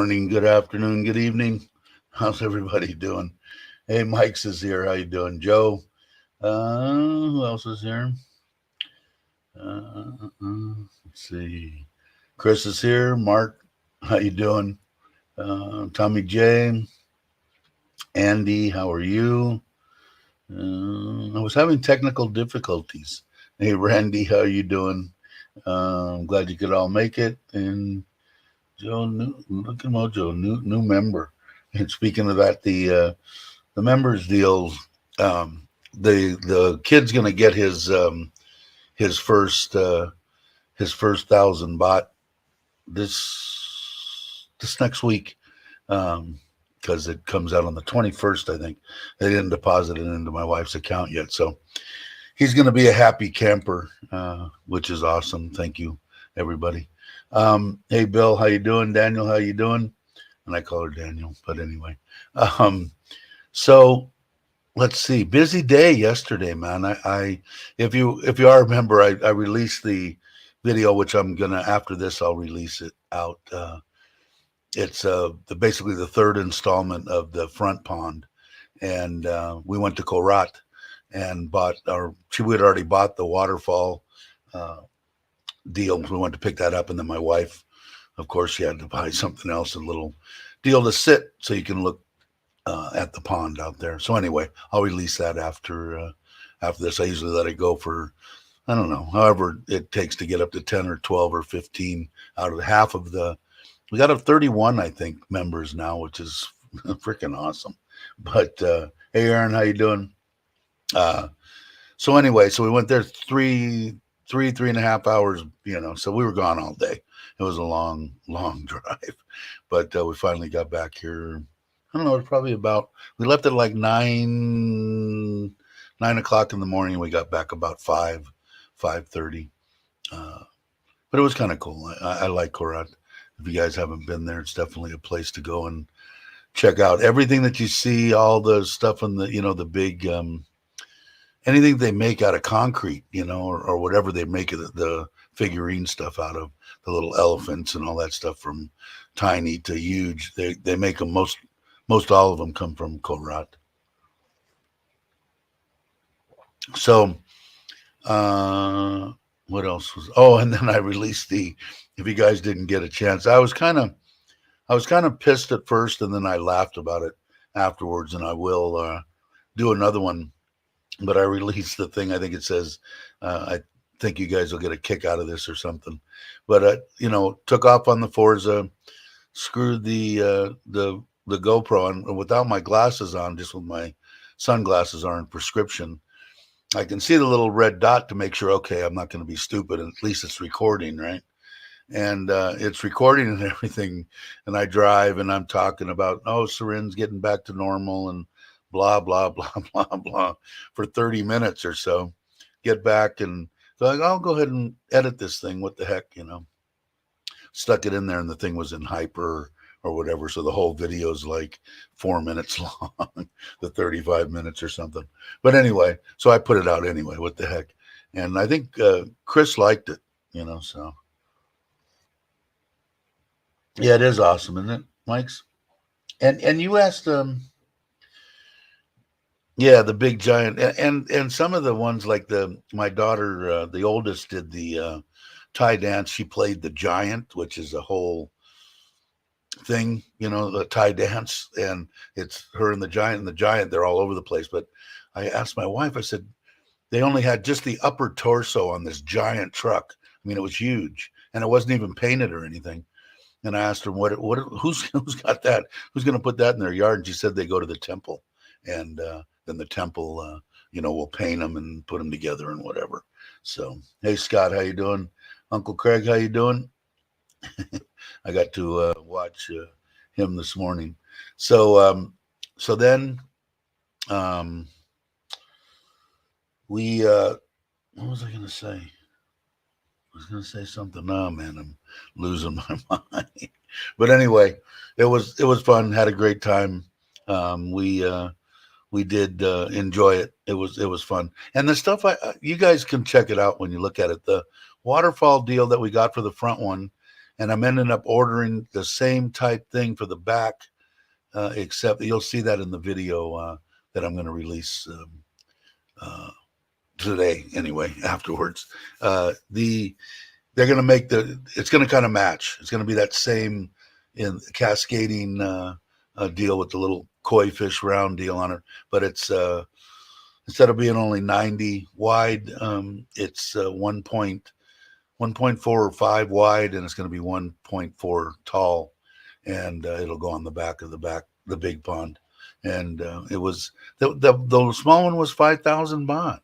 morning, good afternoon, good evening. How's everybody doing? Hey, Mike's is here. How you doing, Joe? Who else is here? Let's see. Chris is here. Mark, how you doing? Tommy J, Andy, how are you? I was having technical difficulties. Hey, Randy, how you doing? I'm glad you could all make it. And Joe, look at Mojo, new member. And speaking of that, the members deal, the kid's gonna get his first his first 1,000 baht this next week, because it comes out on the 21st, I think. They didn't deposit it into my wife's account yet, so he's going to be a happy camper, which is awesome. Thank you, everybody. Hey, Bill, how you doing? Daniel, how you doing? And I call her Daniel, but anyway. So let's see. Busy day yesterday, man. I if you all remember, I released the video, which I'm gonna after this I'll release it out. It's basically the third installment of the front pond, and we went to Korat and we had already bought the waterfall deal. We went to pick that up, and then my wife, of course, she had to buy something else, a little deal to sit so you can look at the pond out there. So anyway, I'll release that after this. I usually let it go for, I don't know, however it takes to get up to 10 or 12 or 15 out of half of the. We got up 31, I think, members now, which is freaking awesome. But hey, Aaron, how you doing? So anyway, so we went there three and a half hours, so we were gone all day. It was a long drive, but we finally got back here. I don't know, it's probably we left at like 9 o'clock in the morning. We got back about 5:30. But it was kind of cool. I like Korat. If you guys haven't been there, it's definitely a place to go and check out everything that you see, all the stuff in the big, anything they make out of concrete, or whatever they make the figurine stuff out of, the little elephants and all that stuff, from tiny to huge. They make them, most all of them come from Korat. So, what else was? Oh, and then I released if you guys didn't get a chance, I was kind of pissed at first, and then I laughed about it afterwards, and I will do another one. But I released the thing. I think it says, I think you guys will get a kick out of this or something. But took off on the Forza, screwed the GoPro on, and without my glasses on, just with my sunglasses on, prescription. I can see the little red dot to make sure, okay, I'm not going to be stupid, and at least it's recording, right? And it's recording and everything. And I drive, and I'm talking about, Serin's getting back to normal, and blah, blah, blah, blah, blah, for 30 minutes or so. Get back, and so I'll go ahead and edit this thing. What the heck, Stuck it in there, and the thing was in hyper or whatever. So the whole video is like 4 minutes long, the 35 minutes or something. But anyway, so I put it out anyway. What the heck? And I think Chris liked it, so. Yeah, it is awesome, isn't it, Mike's? And you asked, yeah, the big giant, and some of the ones like my daughter, the oldest, did the Thai dance. She played the giant, which is a whole thing, the Thai dance, and it's her and the giant, they're all over the place. But I asked my wife, I said, they only had just the upper torso on this giant truck. I mean, it was huge, and it wasn't even painted or anything. And I asked her, who's got that? Who's going to put that in their yard? And she said they go to the temple, and then the temple, will paint them and put them together and whatever. So, hey, Scott, how you doing? Uncle Craig, how you doing? I got to watch him this morning. So then we what was I going to say? I was going to say something. Oh man, I'm losing my mind. But anyway, it was fun. Had a great time. We did enjoy it. It was fun. And the stuff you guys can check it out when you look at it. The waterfall deal that we got for the front one, and I'm ending up ordering the same type thing for the back, except you'll see that in the video that I'm going to release today anyway, afterwards. They're going to make it's going to kind of match. It's going to be that same in cascading deal with the little koi fish round deal on it, but it's instead of being only 90 wide, it's 1.4 or 5 wide, and it's going to be 1.4 tall, and it'll go on the back of the big pond. And it was the small one was 5,000 baht,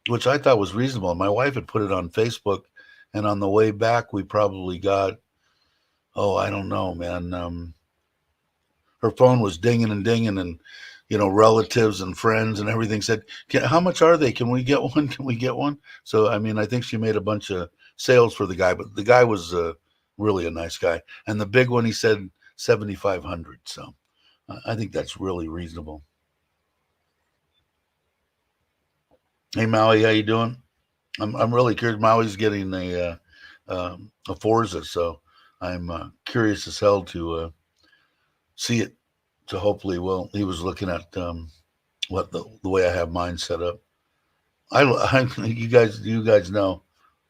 which I thought was reasonable. My wife had put it on Facebook, and on the way back, we probably got, I don't know, man. Her phone was dinging and dinging, and relatives and friends and everything said, "How much are they? Can we get one? Can we get one?" So, I mean, I think she made a bunch of sales for the guy, but the guy was really a nice guy. And the big one, he said 7,500. So, I think that's really reasonable. Hey, Maui, how you doing? I'm really curious. Maui's getting a Forza, so I'm curious as hell to see it. So hopefully, he was looking at what the way I have mine set up. You guys know,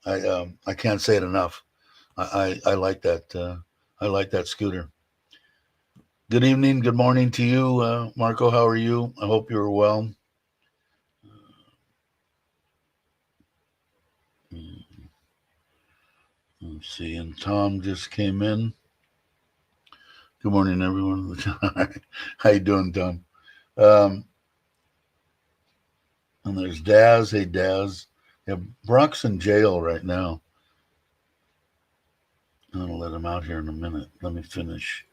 I can't say it enough. I like that. I like that scooter. Good evening, good morning to you, Marco. How are you? I hope you're well. Let's see, and Tom just came in. Good morning, everyone. How you doing, Tom? And there's Daz. Hey, Daz. Yeah, Brock's in jail right now. I'm going to let him out here in a minute. Let me finish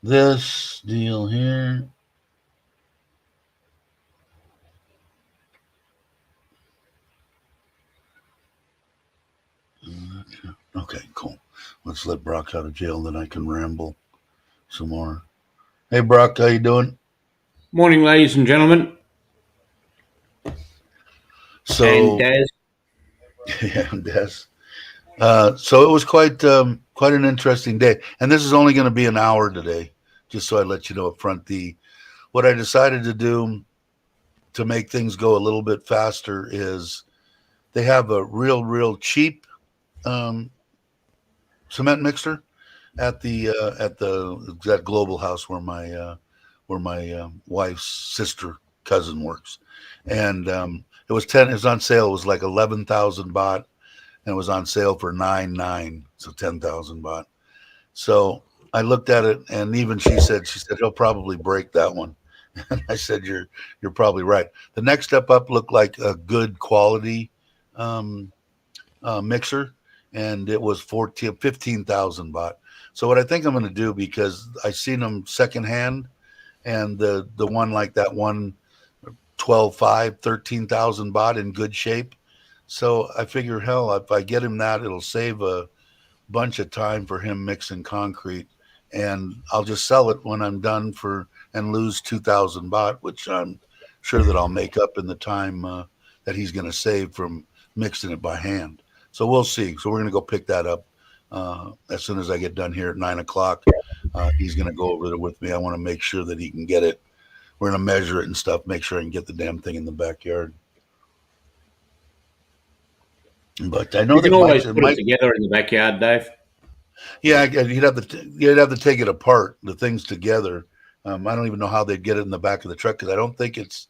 this deal here. Okay, cool. Let's let Brock out of jail, then I can ramble some more. Hey, Brock, how you doing? Morning, ladies and gentlemen. So, and Daz. Yeah, Des. So it was quite an interesting day, and this is only going to be an hour today. Just so I let you know up front, what I decided to do to make things go a little bit faster is they have a real cheap cement mixer at that Global House where my wife's sister cousin works, and it was It was on sale. It was like 11,000 baht, and it was on sale for 9,900, so 10,000 baht. So I looked at it, and even she said he'll probably break that one. And I said you're probably right. The next step up looked like a good quality um, mixer, and it was 15,000 baht. So what I think I'm going to do, because I seen them secondhand, and the one like that one 12.5, 13,000 baht in good shape. So I figure, hell, if I get him that, it'll save a bunch of time for him mixing concrete, and I'll just sell it when I'm done and lose 2,000 baht, which I'm sure that I'll make up in the time that he's going to save from mixing it by hand. So we'll see. So we're going to go pick that up as soon as I get done here at 9 o'clock. He's going to go over there with me. I want to make sure that he can get it. We're going to measure it and stuff, make sure I can get the damn thing in the backyard. But I know You that can always put it together in the backyard, Dave. Yeah, you'd have to take it apart, the things together. I don't even know how they'd get it in the back of the truck, because I don't think it's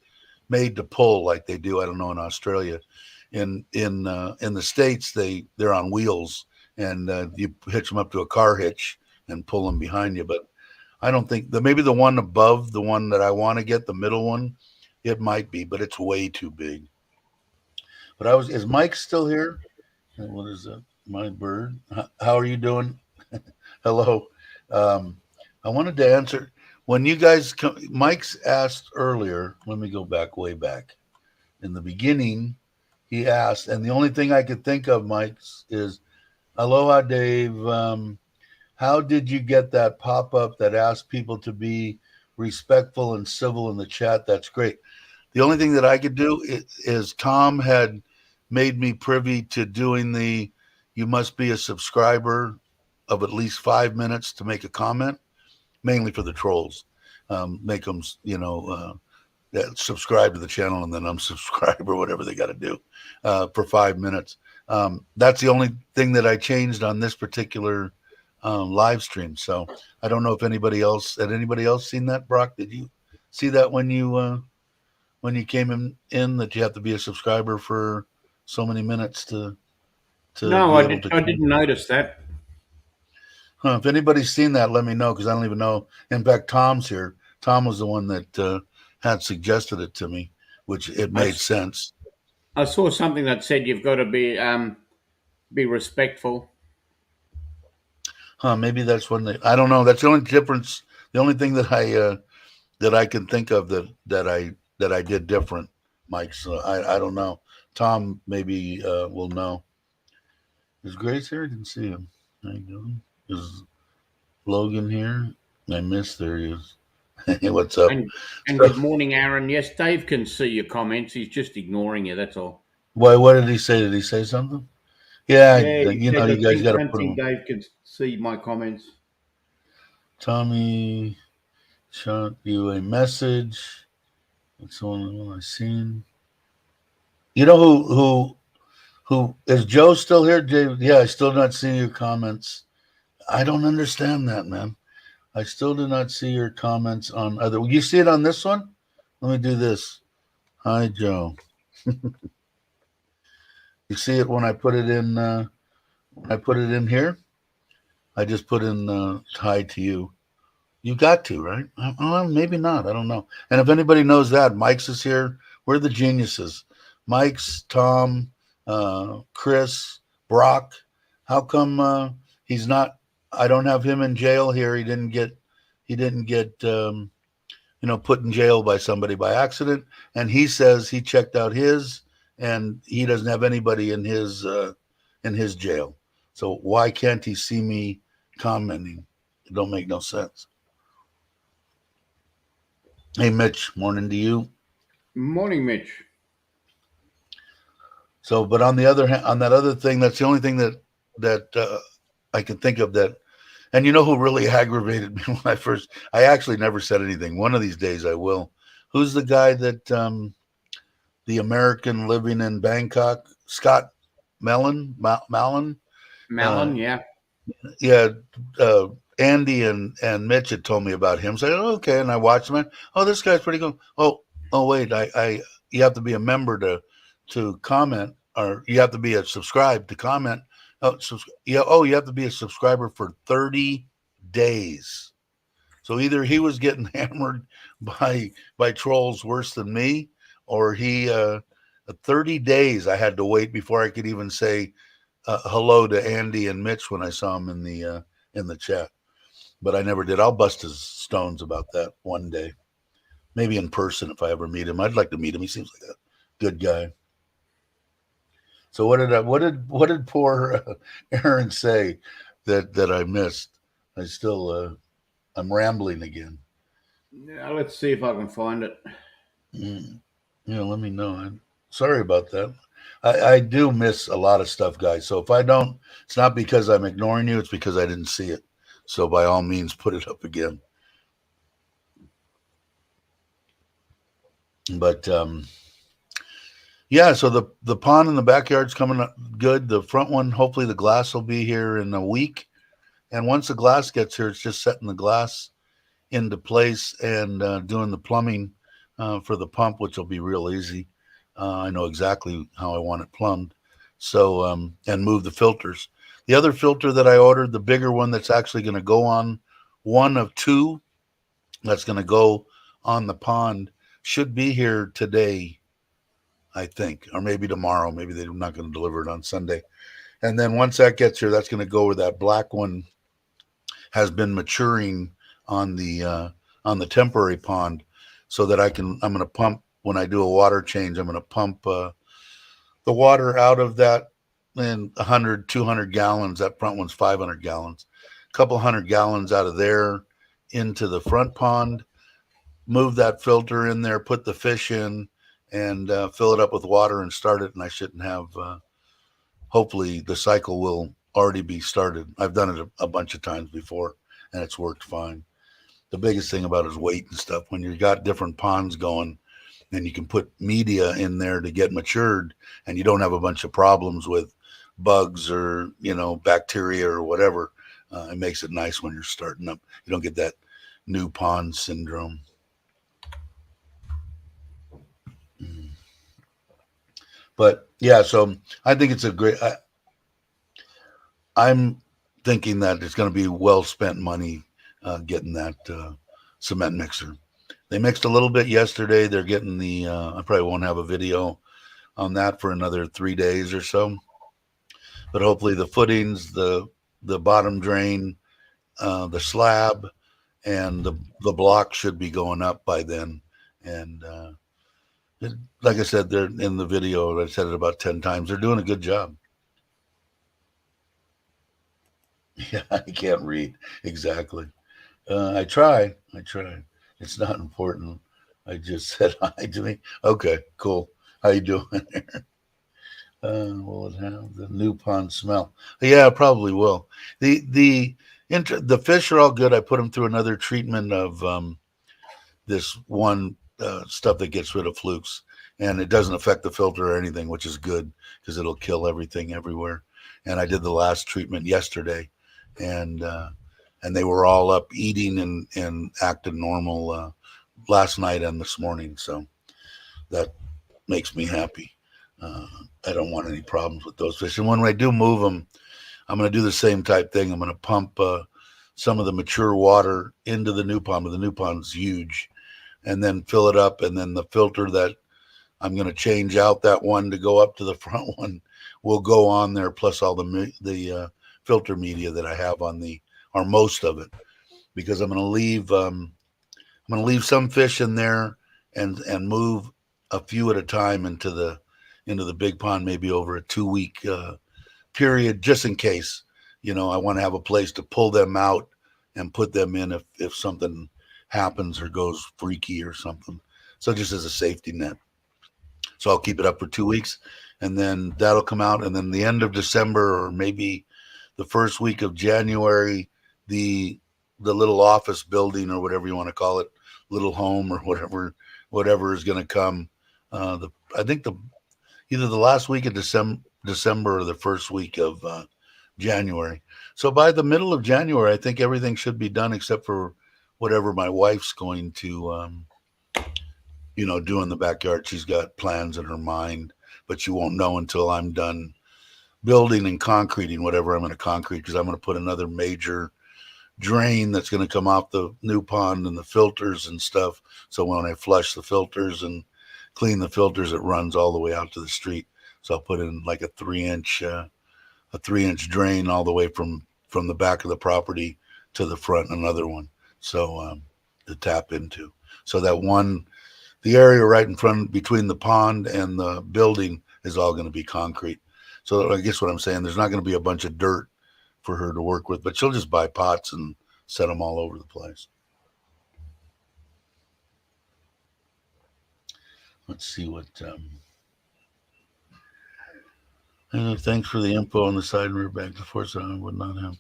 made to pull like they do. I don't know in Australia. In the States, they're on wheels, and you hitch them up to a car hitch and pull them behind you. But I don't think maybe the one above the one that I want to get, the middle one, it might be, but it's way too big. But is Mike still here? What is that? My bird. How are you doing? Hello. I wanted to answer when you guys come. Mike's asked earlier. Let me go way back. In the beginning, he asked, and the only thing I could think of, Mike's, is, "Aloha, Dave. How did you get that pop-up that asked people to be respectful and civil in the chat? That's great." The only thing that I could do is Tom had made me privy to doing you must be a subscriber of at least 5 minutes to make a comment, mainly for the trolls. Make them, subscribe to the channel and then unsubscribe or whatever they got to do for 5 minutes. That's the only thing that I changed on this particular live stream. So I don't know if anybody else seen that. Brock, did you see that when you came in that you have to be a subscriber for so many minutes to No, be able to? I didn't notice that. If anybody's seen that, let me know, because I don't even know. In fact, Tom's here. Tom was the one that had suggested it to me, which it made sense. I saw something that said you've got to be respectful. Maybe that's when I don't know. That's the only difference. The only thing that I can think of that I did different, Mike. So I don't know. Tom maybe will know. Is Grace here? I didn't see him. How you doing? Is Logan here? I missed. There he is. Hey, what's up? And good morning, Aaron. Yes, Dave can see your comments. He's just ignoring you. That's all. Why? What did he say? Did he say something? Yeah, Yeah, he said, you guys got to don't put think him. Dave can see my comments. Tommy shot you a message. That's the only one I've seen. You know who is Joe still here? Dave? Yeah, I still not see your comments. I don't understand that, man. I still do not see your comments on other. You see it on this one? Let me do this. Hi, Joe. You see it when I put it in? When I put it in here, I just put in hi to you. You got to, right? Well, maybe not. I don't know. And if anybody knows that, Mike's is here. We're the geniuses. Mike's, Tom, Chris, Brock. How come he's not? I don't have him in jail here. He didn't get put in jail by somebody by accident. And he says he checked out his, and he doesn't have anybody in his jail. So why can't he see me commenting? It don't make no sense. Hey, Mitch, morning to you. Morning, Mitch. So, but on the other hand, on that other thing, that's the only thing that I can think of that. And you know who really aggravated me when I actually never said anything. One of these days I will. Who's the guy that the American living in Bangkok, Scott Mellon? Malin, yeah. Yeah, Andy and Mitch had told me about him. So, okay, and I watched him. Oh, this guy's pretty good. Oh, wait, you have to be a member to comment, or you have to be a subscribe to comment. Oh, you have to be a subscriber for 30 days. So either he was getting hammered by trolls worse than me, or 30 days I had to wait before I could even say hello to Andy and Mitch when I saw him in the chat. But I never did. I'll bust his stones about that one day. Maybe in person if I ever meet him. I'd like to meet him. He seems like a good guy. So what did poor Aaron say that I missed? I still I'm rambling again. Yeah, let's see if I can find it. Yeah, let me know. I'm sorry about that. I do miss a lot of stuff, guys. So if I don't, it's not because I'm ignoring you. It's because I didn't see it. So by all means, put it up again. But yeah, so the pond in the backyard's coming up good. The front one, hopefully the glass will be here in a week. And once the glass gets here, it's just setting the glass into place and doing the plumbing for the pump, which will be real easy. I know exactly how I want it plumbed. So, and move the filters. The other filter that I ordered, the bigger one that's actually going to go on one of two that's going to go on the pond, should be here today, I think, or maybe tomorrow. Maybe they're not going to deliver it on Sunday. And then once that gets here, that's going to go where that black one has been maturing on the temporary pond, so that I'm going to pump when I do a water change. I'm going to pump the water out of that in 100, 200 gallons. That front one's 500 gallons. A couple hundred gallons out of there into the front pond. Move that filter in there, put the fish in, and fill it up with water and start it. And I shouldn't have. Hopefully, the cycle will already be started. I've done it a bunch of times before, and it's worked fine. The biggest thing about it is weight and stuff. When you got different ponds going, and you can put media in there to get matured, and you don't have a bunch of problems with bugs or bacteria or whatever. It makes it nice when you're starting up. You don't get that new pond syndrome. But yeah, so I think it's a great. I'm thinking that it's going to be well spent money getting that cement mixer. They mixed a little bit yesterday. They're getting the. I probably won't have a video on that for another 3 days or so. But hopefully the footings, the bottom drain, the slab, and the block should be going up by then. And like I said, they're in the video. I said it about 10 times. They're doing a good job. Yeah, I can't read exactly. I try. I try. It's not important. I just said hi to me. Okay, cool. How you doing? Will it have the new pond smell? Yeah, probably will. The fish are all good. I put them through another treatment of this one stuff that gets rid of flukes, and it doesn't affect the filter or anything, which is good because it'll kill everything everywhere. And I did the last treatment yesterday, and they were all up eating and acting normal last night and this morning. So that makes me happy. Uh, I don't want any problems with those fish. And when I do move them, I'm going to do the same type thing. I'm going to pump some of the mature water into the new pond. But the new pond's huge, and then fill it up. And then the filter that I'm going to change out, that one to go up to the front one, will go on there. Plus all the filter media that I have on or most of it, because I'm going to leave. I'm going to leave some fish in there and move a few at a time into the big pond, maybe over a 2-week period, just in case. I want to have a place to pull them out and put them in if something happens or goes freaky or something. So just as a safety net. So I'll keep it up for 2 weeks, and then that'll come out. And then the end of December, or maybe the first week of January, the little office building, or whatever you want to call it, little home, or whatever is going to come. I think either the last week of December or the first week of January. So by the middle of January, I think everything should be done except for whatever my wife's going to do in the backyard. She's got plans in her mind, but she won't know until I'm done building and concreting whatever I'm going to concrete, because I'm going to put another major drain that's going to come off the new pond and the filters and stuff. So when I flush the filters and clean the filters, it runs all the way out to the street. So I'll put in like a 3-inch drain all the way from the back of the property to the front, another one. So to tap into. So that the area right in front between the pond and the building is all going to be concrete. So I guess what I'm saying, there's not going to be a bunch of dirt for her to work with, but she'll just buy pots and set them all over the place. Let's see what. Thanks for the info on the side and rear bag. The Forza I would not have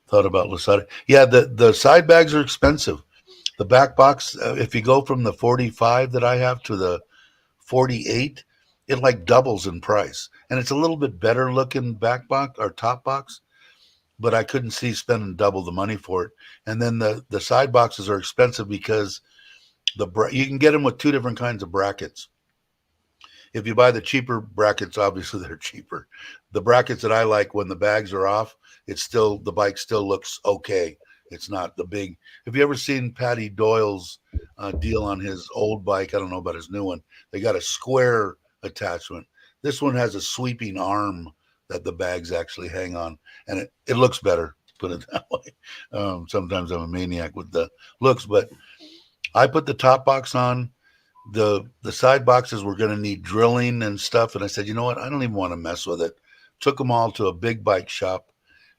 thought about Lasada. Yeah, the side bags are expensive. The back box, if you go from the 45 that I have to the 48, it like doubles in price, and it's a little bit better looking back box or top box, but I couldn't see spending double the money for it. And then the side boxes are expensive because you can get them with 2 different kinds of brackets. If you buy the cheaper brackets, obviously they're cheaper. The brackets that I like, when the bags are off, the bike still looks okay. It's not the big. Have you ever seen Patty Doyle's deal on his old bike? I don't know about his new one. They got a square attachment. This one has a sweeping arm that the bags actually hang on, and it looks better, put it that way. Sometimes I'm a maniac with the looks, but I put the top box on. The side boxes were going to need drilling and stuff, and I said, you know what? I don't even want to mess with it. Took them all to a big bike shop,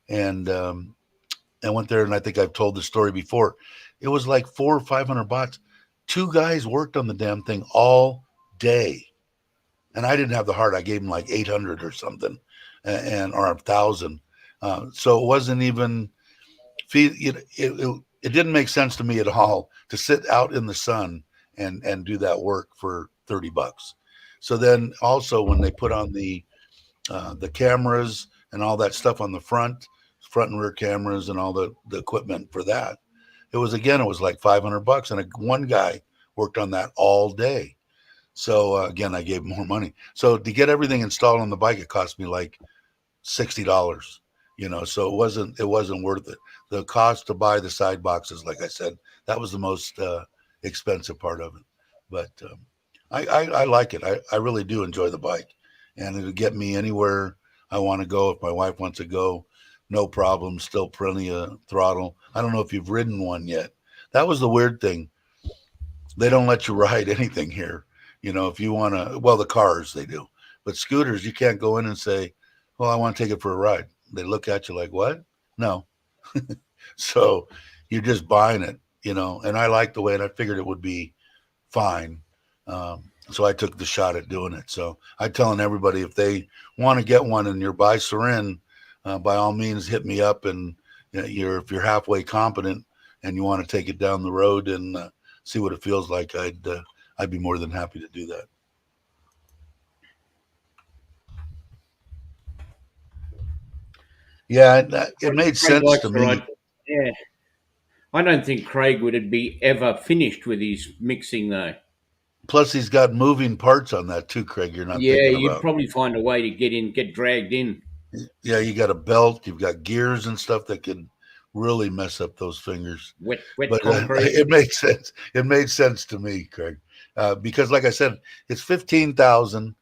and I went there, and I think I've told the story before. It was like $400 or $500. 2 guys worked on the damn thing all day, and I didn't have the heart. I gave them like 800 or something, or 1,000. So it wasn't even it didn't make sense to me at all to sit out in the sun and do that work for $30. So then also when they put on the cameras and all that stuff on the front and rear cameras and all the equipment for that, it was like $500, and one guy worked on that all day. So again, I gave more money. So to get everything installed on the bike, it cost me like $60. So it wasn't worth it. The cost to buy the side boxes, like I said, that was the most expensive part of it. But I like it. I really do enjoy the bike, and it'll get me anywhere I want to go. If my wife wants to go, no problem. Still plenty of throttle. I don't know if you've ridden one yet. That was the weird thing. They don't let you ride anything here. If you want to, well, the cars they do, but scooters you can't go in and say, "Well, I want to take it for a ride." They look at you like, "What?" No. So you're just buying it. And I liked the way, and I figured it would be fine. So I took the shot at doing it. So I'm telling everybody, if they want to get one and you're by Surin, by all means hit me up. And if you're halfway competent and you want to take it down the road and see what it feels like, I'd be more than happy to do that. Yeah, it made Craig sense likes to to me. ride. Yeah, I don't think Craig would be ever finished with his mixing though. Plus, he's got moving parts on that too, Craig. You're not Yeah, thinking you'd about. probably find a way to get dragged in. Yeah, you got a belt, you've got gears and stuff that can really mess up those fingers. Wet But concrete. it made sense. It made sense to me, Craig, because like I said, it's 15,000,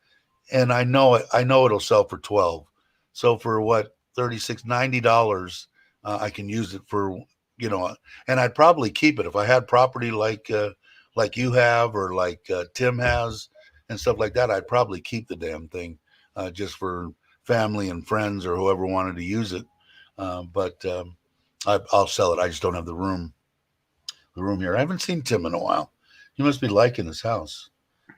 and I know it'll sell for 12. So for what, 36, $90, I can use it for and I'd probably keep it if I had property like you have or like Tim has and stuff like that. I'd probably keep the damn thing just for family and friends or whoever wanted to use it. But I'll sell it. I just don't have the room here. I haven't seen Tim in a while. He must be liking his house.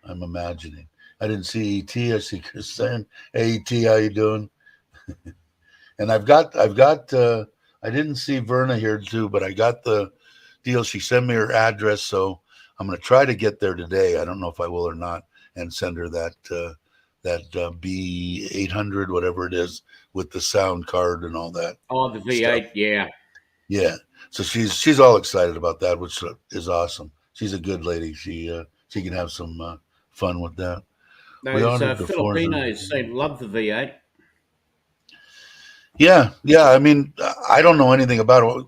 I'm imagining. I didn't see ET. I see Chris saying, "Hey ET, how you doing?" And I've got. I didn't see Verna here too, but I got the deal. She sent me her address, so I'm going to try to get there today. I don't know if I will or not, and send her that B800, whatever it is, with the sound card and all that Oh, the stuff. V8. Yeah, Yeah, so she's all excited about that, which is awesome. She's a good lady. She can have some fun with that. We those ordered the Forza. Filipinos seem to love the V8. Yeah. I mean, I don't know anything about it.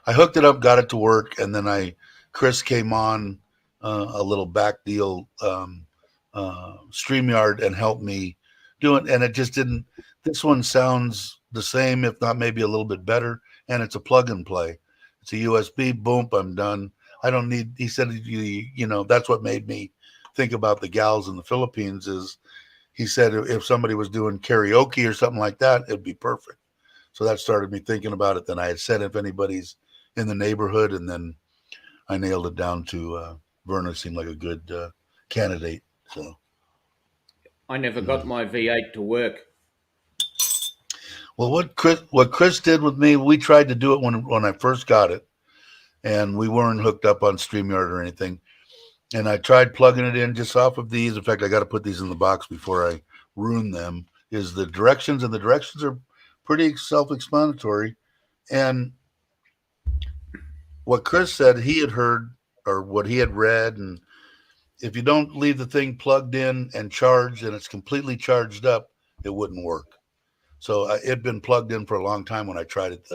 I hooked it up, got it to work, and then Chris came on a little back deal StreamYard and helped me do it, and it just didn't. This one sounds the same, if not maybe a little bit better, and it's a plug and play. It's a USB. Boom, I'm done. I don't need. He said, that's what made me think about the gals in the Philippines. Is he said if somebody was doing karaoke or something like that, it'd be perfect. So that started me thinking about it. Then I had said if anybody's in the neighborhood, and then I nailed it down to Verna. Seemed like a good candidate. So I never yeah. got my V8 to work. Well, what Chris did with me, we tried to do it when I first got it, and we weren't hooked up on StreamYard or anything. And I tried plugging it in just off of these. In fact, I got to put these in the box before I ruin them. Is the directions, and the directions are pretty self-explanatory. And what Chris said he had heard or what he had read, and if you don't leave the thing plugged in and charged and it's completely charged up, it wouldn't work. So it'd been plugged in for a long time when I tried it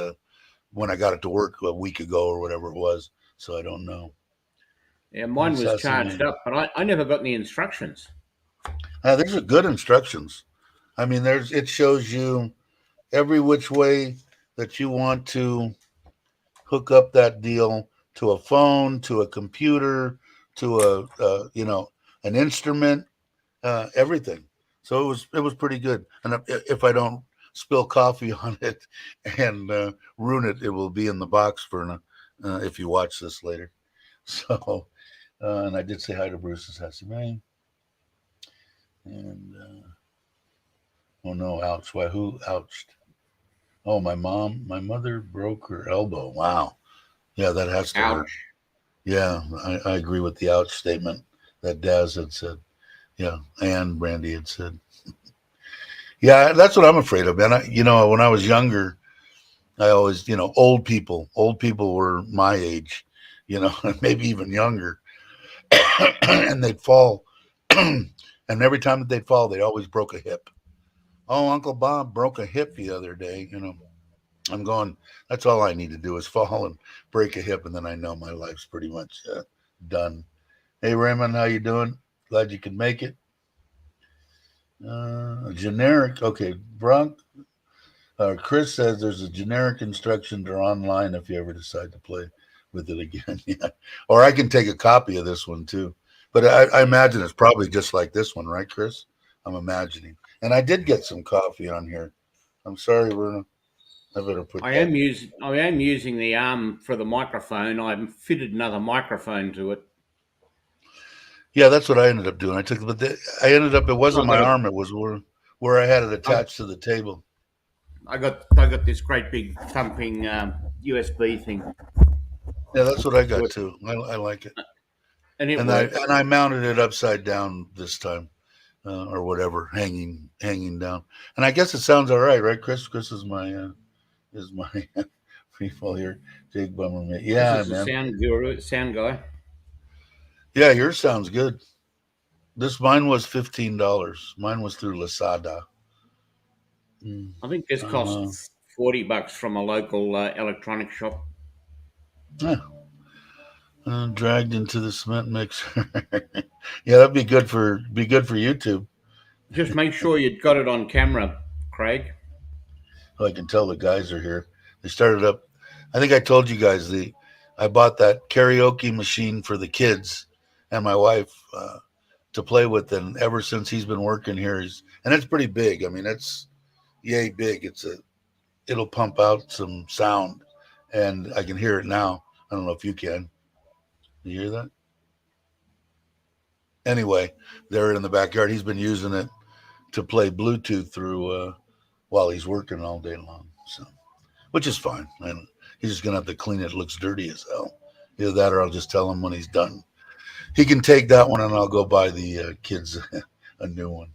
when I got it to work a week ago or whatever it was. So I don't know. Yeah, Hey, mine was Sassy charged man. up, but I never got any instructions. These are good instructions. I mean, it shows you every which way that you want to hook up that deal to a phone, to a computer, to an instrument, everything. So it was pretty good. And if I don't spill coffee on it and ruin it, it will be in the box for if you watch this later. So and I did say hi to Bruce's Sassy Man. And oh no, ouch! Why who ouched? Oh, my mother broke her elbow. Wow. Yeah, that has to hurt. Ouch. Yeah, I agree with the ouch statement that Daz had said. Yeah, and Brandy had said. Yeah, that's what I'm afraid of, man. When I was younger, I always, old people were my age, maybe even younger, and they'd fall, and every time that they'd fall, they always broke a hip. Oh, Uncle Bob broke a hip the other day. I'm going. That's all I need to do is fall and break a hip, and then I know my life's pretty much done. Hey Raymond, how you doing? Glad you could make it. Generic. Okay, Bronk. Chris says there's a generic instructions are online if you ever decide to play with it again. Yeah, or I can take a copy of this one too. But I imagine it's probably just like this one, right, Chris? I'm imagining. And I did get some coffee on here. I'm sorry, Verna. I better put that. I am using the arm for the microphone. I've fitted another microphone to it. Yeah, that's what I ended up doing. I ended up. It I wasn't my got a arm. It was where I had it I, attached to the table. I got this great big thumping USB thing Yeah, that's what I to got it, too. I like it, and it and I works. and I mounted it upside down this time, or whatever, hanging down. And I guess it sounds all right, right, Chris? Chris is my people here. Jake Bummer, mate. This Yeah, is the man. sound guru, sound guy. Yeah, yours sounds good. This mine was $15. Mine was through Lasada. Mm. I think this Uh, costs $40 from a local electronic shop. yeah, dragged into the cement mixer. Yeah, that'd be good for YouTube. Just make sure you've got it on camera, Craig. Oh, I can tell the guys are here. They started up. I think I told you guys I bought that karaoke machine for the kids and my wife to play with, and ever since he's been working here, and it's pretty big. I mean, it's yay big. It'll pump out some sound, and I can hear it now. I don't know if you can. You hear that? Anyway, they're in the backyard. He's been using it to play Bluetooth through while he's working all day long. So, which is fine. And he's just gonna have to clean it. It looks dirty as hell. Either that, or I'll just tell him when he's done. He can take that one, and I'll go buy the kids a new one.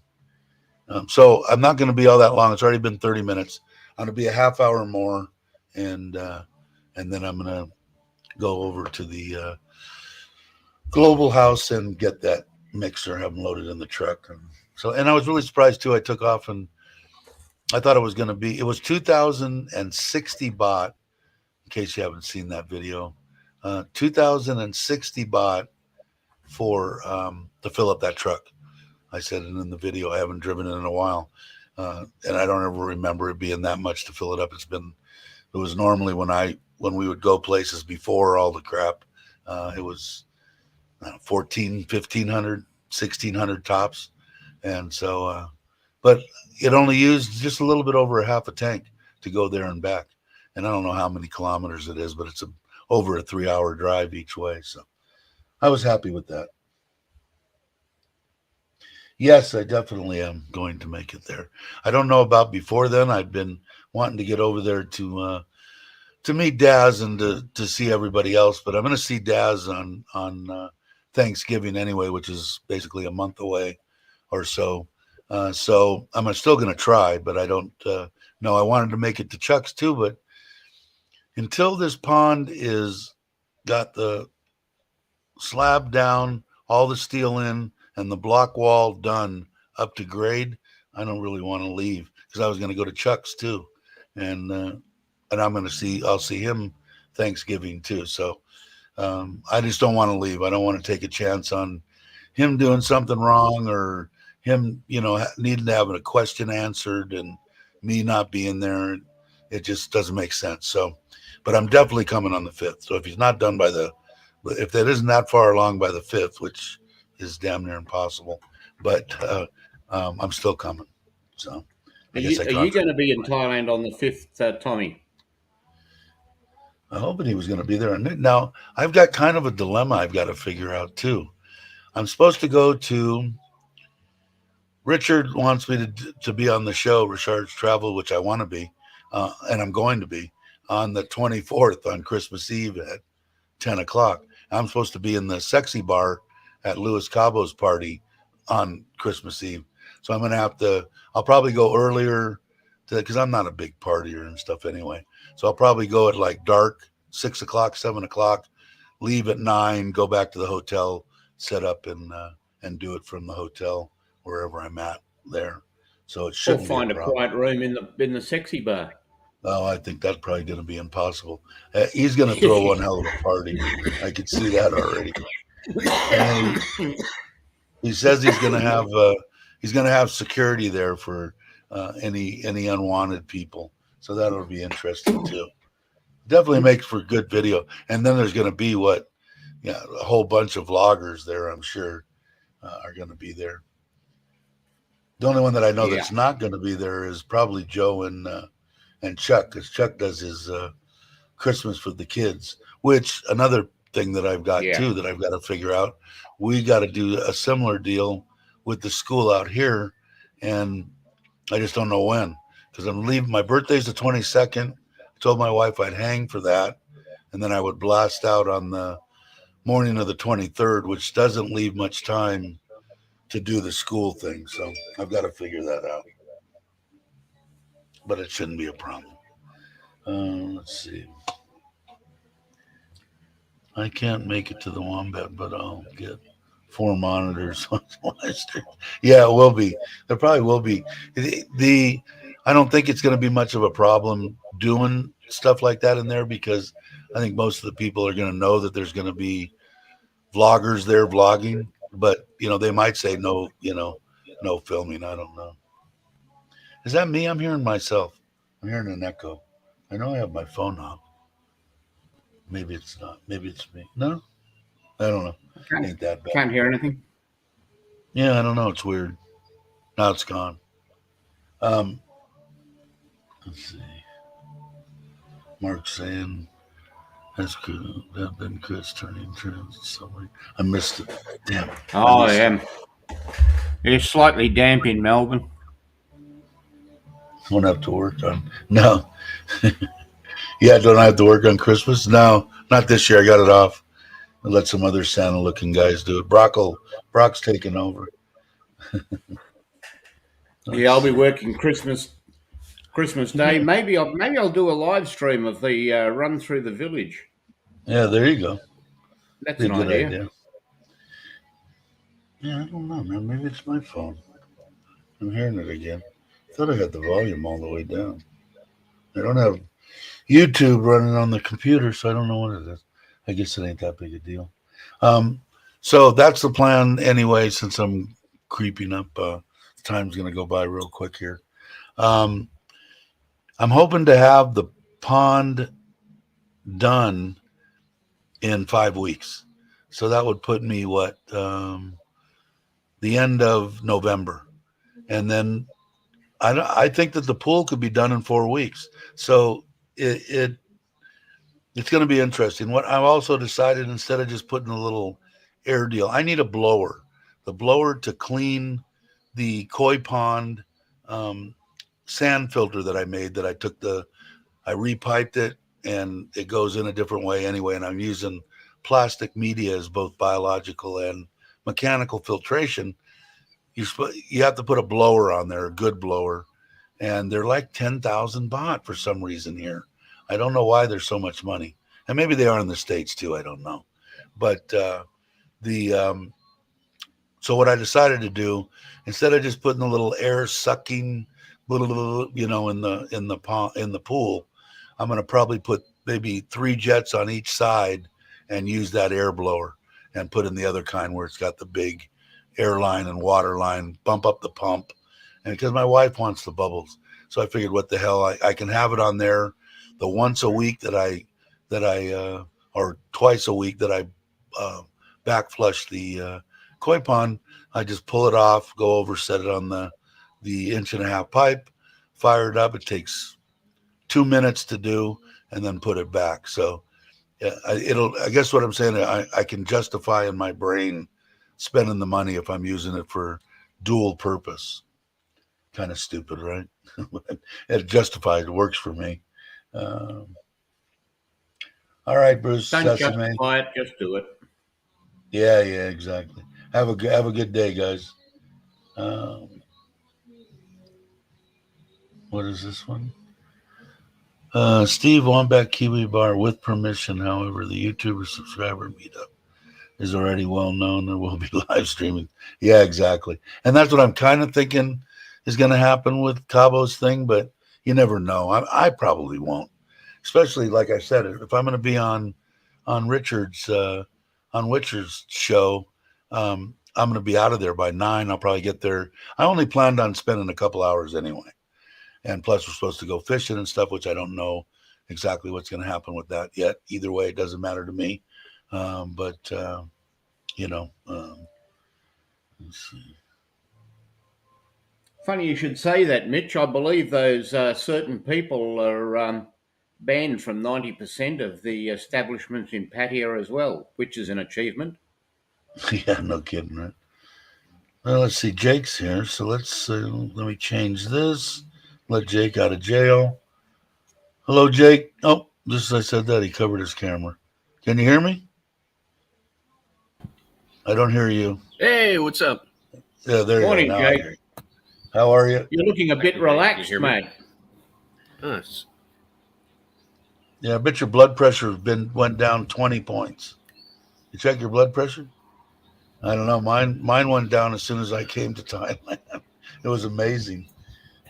So I'm not going to be all that long. It's already been 30 minutes. I'm going to be a half hour more, and then I'm going to go over to the global house and get that mixer, have them loaded in the truck. And I was really surprised too. I took off, and I thought it was 2060 baht. In case you haven't seen that video, 2060 baht for to fill up that truck. I said it in the video. I haven't driven it in a while, and I don't ever remember it being that much to fill it up. It was normally when we would go places before all the crap, it was 14, 1500, 1600 tops, and so, but it only used just a little bit over a half a tank to go there and back, and I don't know how many kilometers it is, but it's over a 3-hour drive each way. So I was happy with that. Yes, I definitely am going to make it there. I don't know about before then. I've been wanting to get over there to meet Daz and to see everybody else, but I'm going to see Daz on Thanksgiving anyway, which is basically a month away or so. So I'm still going to try, but I don't know. I wanted to make it to Chuck's too, but until this pond is got the slab down, all the steel in, and the block wall done up to grade, I don't really want to leave because I was going to go to Chuck's too, and I'll see him Thanksgiving too. So I just don't want to leave. I don't want to take a chance on him doing something wrong or him, needing to have a question answered and me not being there. It just doesn't make sense. So, but I'm definitely coming on the 5th. So if he's not done if that isn't that far along by the 5th, which is damn near impossible, but I'm still coming. So I guess I Are you going contradicted. to be in Thailand on the 5th, Tommy? I hoping he was going to be there. Now I've got kind of a dilemma I've got to figure out too. I'm supposed to go to. Richard wants me to be on the show, Richard's Travel, which I want to be. and I'm going to be on the 24th on Christmas Eve at 10 o'clock. I'm supposed to be in the sexy bar at Louis Cabo's party on Christmas Eve. So I'm going to have to, I'll probably go earlier because I'm not a big partier and stuff anyway. So I'll probably go at like dark, 6 o'clock, 7 o'clock, leave at 9, go back to the hotel, set up and do it from the hotel wherever I'm at there. So it Or shouldn't be a find a problem. quiet room in the sexy bar. Oh, I think that's probably going to be impossible. He's going to throw one hell of a party. I could see that already. And he says he's going to have security there for any unwanted people. So that'll be interesting too. Definitely makes for good video. And then there's going to be a whole bunch of vloggers there. I'm sure are going to be there. The only one that I know Yeah. that's not going to be there is probably Joe and Chuck, because Chuck does his Christmas for the kids. Which another thing that I've got too that I've got to figure out. We got to do a similar deal with the school out here, and I just don't know when, because I'm leaving. My birthday's the 22nd. I told my wife I'd hang for that, and then I would blast out on the morning of the 23rd, which doesn't leave much time to do the school thing. So I've got to figure that out, but it shouldn't be a problem. Let's see. I can't make it to the Wombat, but I'll get 4 monitors on Wednesday. Yeah, it will be. There probably will be. I don't think it's going to be much of a problem doing stuff like that in there, because I think most of the people are going to know that there's going to be vloggers there vlogging, but they might say no, no filming. I don't know. Is that me? I'm hearing myself. I'm hearing an echo. I know I have my phone off. Maybe it's not. Maybe it's me. No, I don't know. Ain't that bad. Can't hear anything. Yeah, I don't know. It's weird. Now it's gone. Let's see. Mark saying that's good. That been Chris turning trends. Sorry, I missed it. Damn. Oh, yeah. It's slightly damp in Melbourne. Won't have to work on. No. Yeah, don't I have to work on Christmas? No, not this year. I got it off. I'll let some other Santa-looking guys do it. Brock's taking over. Yeah, I'll be working Christmas Day. Maybe I'll do a live stream of the run through the village. Yeah, there you go. That's Be an a good idea. idea. Yeah, I don't know, man. Maybe it's my phone. I'm hearing it again. I thought I had the volume all the way down. I don't have YouTube running on the computer, so I don't know what it is. I guess it ain't that big a deal. So that's the plan anyway, since I'm creeping up. Time's going to go by real quick here. I'm hoping to have the pond done in 5 weeks. So that would put me the end of November. And then I think that the pool could be done in 4 weeks. So it's going to be interesting. What I've also decided, instead of just putting a little air deal, I need a blower. The blower to clean the koi pond sand filter that I made, that I repiped it, and it goes in a different way anyway. And I'm using plastic media as both biological and mechanical filtration. You have to put a blower on there, a good blower, and they're like 10,000 baht for some reason here. I don't know why there's so much money, and maybe they are in the States too. I don't know, but so what I decided to do, instead of just putting a little air sucking, in the pool, I'm going to probably put maybe 3 jets on each side and use that air blower, and put in the other kind where it's got the big air line and water line, bump up the pump. And because my wife wants the bubbles, so I figured, what the hell, I can have it on there the once a week that I or twice a week that I back flush the koi pond. I just pull it off, go over, set it on the 1.5-inch pipe, fire it up. It takes 2 minutes to do, and then put it back. So I guess what I'm saying, I can justify in my brain spending the money if I'm using it for dual purpose. kind of stupid, right? It justifies. It works for me. Um, all right, Bruce Don't Sesame. justify it, just do it. Yeah, yeah, exactly. Have a good day, guys. Um, what is this one? Steve Wombat Kiwi Bar with permission. However, the YouTuber subscriber meetup is already well known and will be live streaming. Yeah, exactly. And that's what I'm kind of thinking is going to happen with Cabo's thing, but you never know. I probably won't, especially like I said, if I'm going to be on Richard's show, I'm going to be out of there by 9. I'll probably get there. I only planned on spending a couple hours anyway, and plus we're supposed to go fishing and stuff, which I don't know exactly what's going to happen with that yet. Either way, it doesn't matter to me. But you know, let's see. Funny you should say that, Mitch. I believe those certain people are banned from 90% of the establishments in Pattaya as well, which is an achievement. Yeah, no kidding, right? Well, let's see. Jake's here, so let me change this. Let Jake out of jail. Hello, Jake. Oh, just as I said that, he covered his camera. Can you hear me? I don't hear you. Hey, what's up? Yeah, there you are. Morning, Now I Jake. hear you. How are you? You're looking a bit Can you relaxed, hear me? mate. Nice. Yeah, I bet your blood pressure went down 20 points. You check your blood pressure? I don't know. Mine went down as soon as I came to Thailand. It was amazing.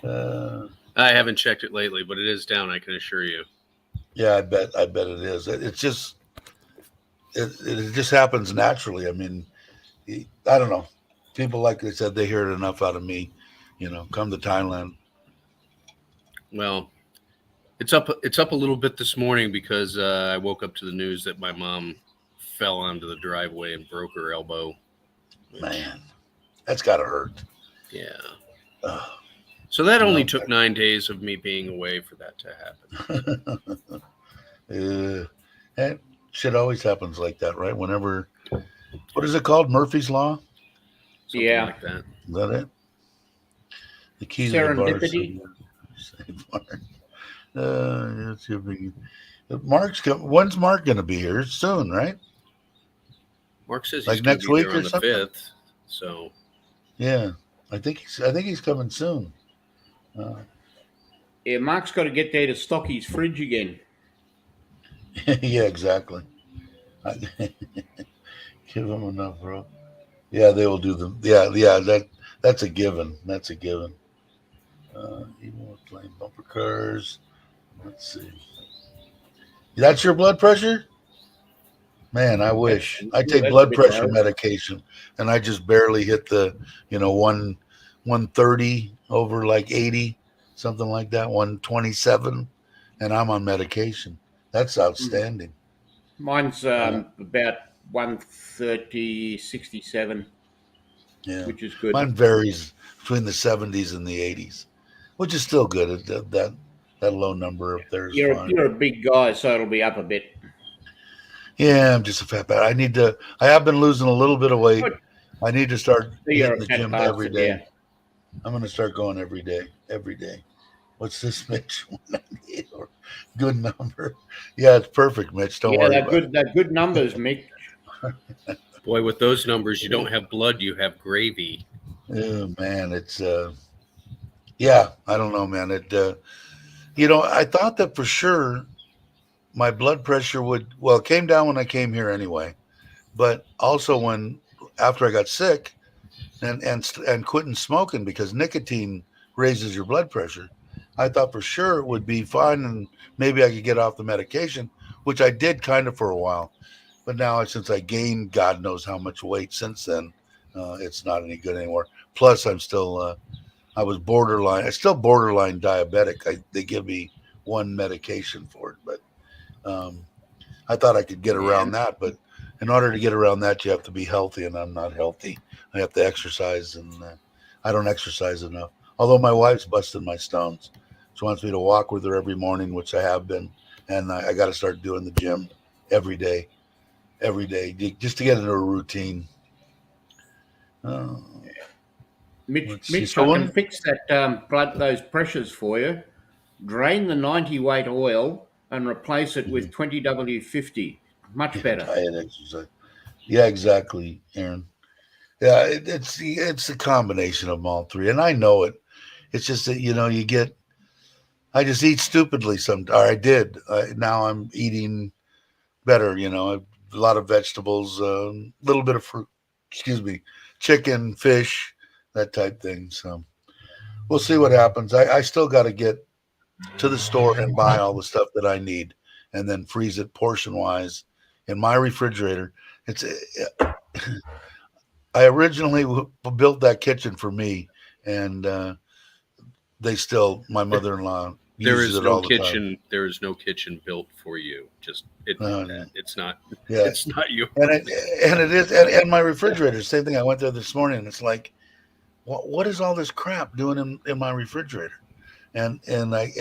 I haven't checked it lately, but it is down, I can assure you. Yeah, I bet it is. It's just it just happens naturally. I mean, I don't know. People, like I said, they hear it enough out of me. Come to Thailand. Well, it's up a little bit this morning because I woke up to the news that my mom fell onto the driveway and broke her elbow. Man, that's gotta hurt. Yeah. Ugh. So that only No. took 9 days of me being away for that to happen. And shit always happens like that, right? Whenever, what is it called? Murphy's Law? Something Yeah. like that. Is that it? The key to the bar. Serendipity. It's your big. When's Mark going to be here? Soon, right? Mark says Like he's going next to be week there or on the something? 5th. So Yeah, I think he's coming soon. Yeah, Mark's got to get there to stock his fridge again. Yeah, exactly. Give him enough, bro. Yeah, they will do them. Yeah. That's a given. That's a given. Even with playing bumper cars. Let's see. That's your blood pressure? Man, I wish. I take That's a blood bit pressure low. medication and I just barely hit the, 130 over like 80, something like that, 127, and I'm on medication. That's outstanding. Mine's about 130, 67, Yeah. which is good. Mine varies between the 70s and the 80s, which is still good. That low number up there is fine. You're a big guy, so it'll be up a bit. Yeah, I'm just a fat bat. I have been losing a little bit of weight. Good. I need to start So you're hitting a the fat gym every bastard, yeah. day. I'm going to start going every day. Every day. What's this, Mitch? 198 or good number. Yeah, it's perfect, Mitch. Don't Yeah, worry about it. they're good numbers, Mick. boy, with those numbers, you don't have blood, you have gravy. Oh man, it's yeah, I don't know, man. I thought that for sure my blood pressure it came down when I came here anyway, but also when after I got sick and quitting smoking because nicotine raises your blood pressure. I thought for sure it would be fine and maybe I could get off the medication, which I did kind of for a while. But now since I gained God knows how much weight since then, it's not any good anymore. Plus, I was borderline. I'm still borderline diabetic. They give me one medication for it, but I thought I could get Yeah. around that. But in order to get around that, you have to be healthy, and I'm not healthy. I have to exercise, and I don't exercise enough. Although my wife's busting my stones. She wants me to walk with her every morning, which I have been, and I got to start doing the gym every day, just to get into a routine. Oh. Mitch, Let's see. Mitch, So I can when fix that those pressures for you. Drain the 90 weight oil and replace it with 20W50. Much yeah, better. diet exercise. Yeah, exactly, Aaron. Yeah, it's a combination of all three, and I know it. It's just that you get. I just eat stupidly sometimes. Or I did. Now I'm eating better. A lot of vegetables, a little bit of fruit. Excuse me, chicken, fish, that type thing. So we'll see what happens. I still got to get to the store and buy all the stuff that I need, and then freeze it portion wise in my refrigerator. It's I originally built that kitchen for me, and my mother-in-law There uses is it no all the time. kitchen. There is no kitchen built for you. Just admit No. that it's not. Yeah, It's not yours. and it is, and my refrigerator. Same thing. I went there this morning, and it's like, what is all this crap doing in my refrigerator? And I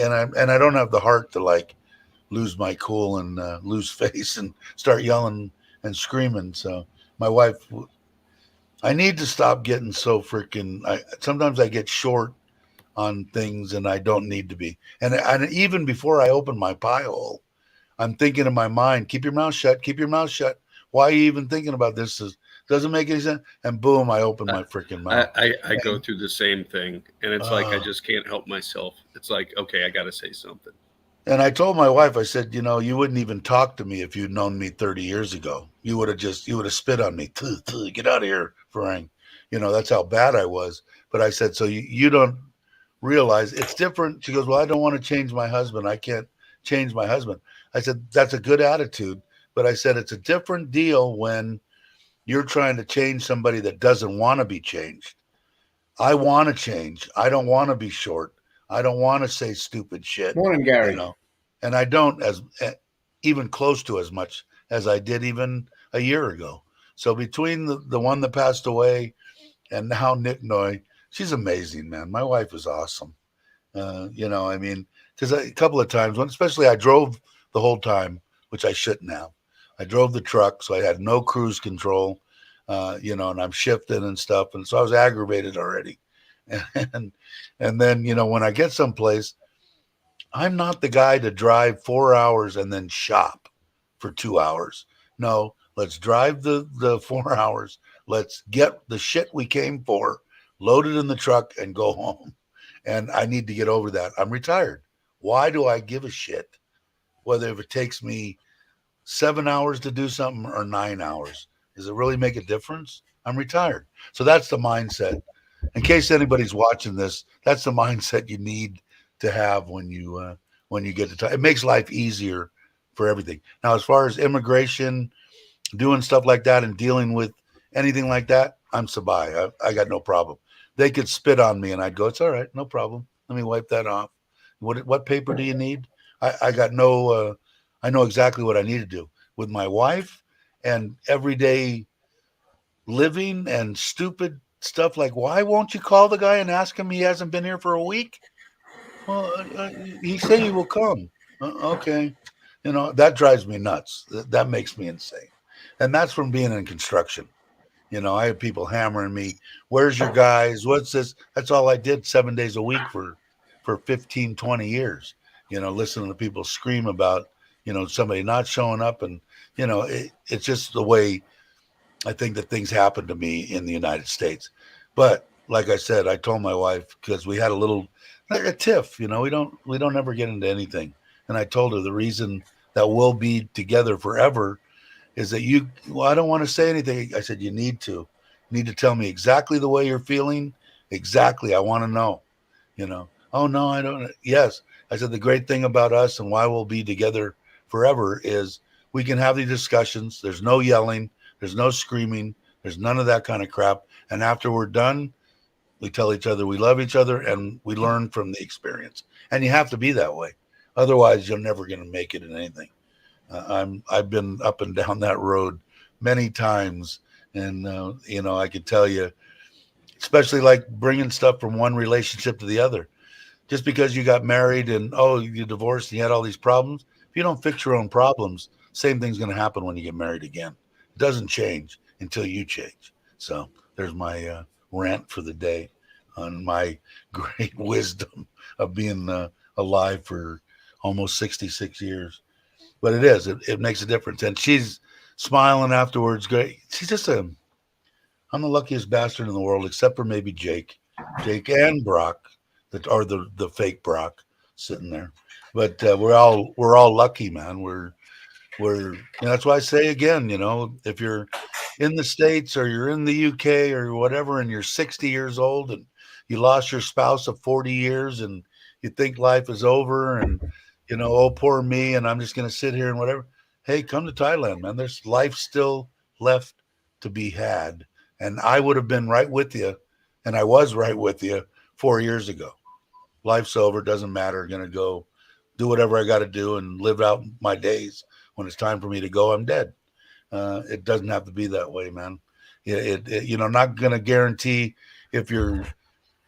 don't have the heart to like lose my cool and lose face and start yelling and screaming. So my wife, I need to stop getting so freaking. Sometimes I get short on things and I don't need to be. And even before I open my pie hole, I'm thinking in my mind, keep your mouth shut, keep your mouth shut. Why are you even thinking about this? Doesn't make any sense. And boom, I open my freaking mouth. I go through the same thing, and it's like I Uh, just can't help myself. It's like, okay, I got to say something. and I told my wife, I said, you wouldn't even talk to me if you'd known me 30 years ago. You would have spit on me. Get out of here, Farang. That's how bad I was. But I said, so you don't realize it's different. She goes, well, I don't want to change my husband. I can't change my husband. I said, that's a good attitude. But I said, it's a different deal when you're trying to change somebody that doesn't want to be changed. I want to change. I don't want to be short. I don't want to say stupid shit, Morning, you Gary. know. And I don't as even close to as much as I did even a year ago. So between the one that passed away and now Nick Noy, she's amazing, man. My wife is awesome. I mean, because a couple of times, especially I drove the whole time, which I shouldn't have. I drove the truck, so I had no cruise control, and I'm shifting and stuff, and so I was aggravated already. And and then when I get someplace, I'm not the guy to drive 4 hours and then shop for 2 hours. No, let's drive the 4 hours. Let's get the shit we came for, load it in the truck, and go home. And I need to get over that. I'm retired. Why do I give a shit whether if it takes me 7 hours to do something or 9 hours? Does it really make a difference? I'm retired. So that's the mindset. In case anybody's watching this, that's the mindset you need to have when you get to time. It makes life easier for everything. Now, as far as immigration, doing stuff like that, and dealing with anything like that, I'm Sabai. I got no problem. They could spit on me, and I'd go, "It's all right, no problem. Let me wipe that off." What paper do you need? I got no. I know exactly what I need to do with my wife and everyday living and stupid stuff like, why won't you call the guy and ask him he hasn't been here for a week? Well, he said he will come. Okay. That drives me nuts. That makes me insane. And that's from being in construction. I have people hammering me, where's your guys? What's this? That's all I did 7 days a week for 15, 20 years, listening to people scream about, somebody not showing up. And, it's just the way I think that things happen to me in the United States. But like I said, I told my wife because we had a little like a tiff, we don't ever get into anything. And I told her the reason that we'll be together forever is that I don't want to say anything. I said, you need to tell me exactly the way you're feeling. Exactly. I want to know, oh no, I don't. Yes. I said, the great thing about us and why we'll be together forever is we can have these discussions. There's no yelling. There's no screaming. There's none of that kind of crap. And after we're done, we tell each other we love each other and we learn from the experience. And you have to be that way. Otherwise, you're never going to make it in anything. I've been up and down that road many times, and I can tell you, especially like bringing stuff from one relationship to the other. Just because you got married and you divorced and you had all these problems, if you don't fix your own problems, same thing's going to happen when you get married again. It doesn't change until you change. So there's my rant for the day. on my great wisdom of being alive for almost 66 years. But it makes a difference. And she's smiling afterwards. Great. She's just I'm the luckiest bastard in the world, except for maybe Jake and Brock, that are the fake Brock sitting there. But we're all lucky, man. That's why I say again, if you're in the States or you're in the UK or whatever, and you're 60 years old and you lost your spouse of 40 years and you think life is over and, oh, poor me, and I'm just going to sit here and whatever. Hey, come to Thailand, man. There's life still left to be had. And I would have been right with you. And I was right with you 4 years ago. Life's over. Doesn't matter. Going to go do whatever I got to do and live out my days. When it's time for me to go, I'm dead. It doesn't have to be that way, man. Not going to guarantee if you're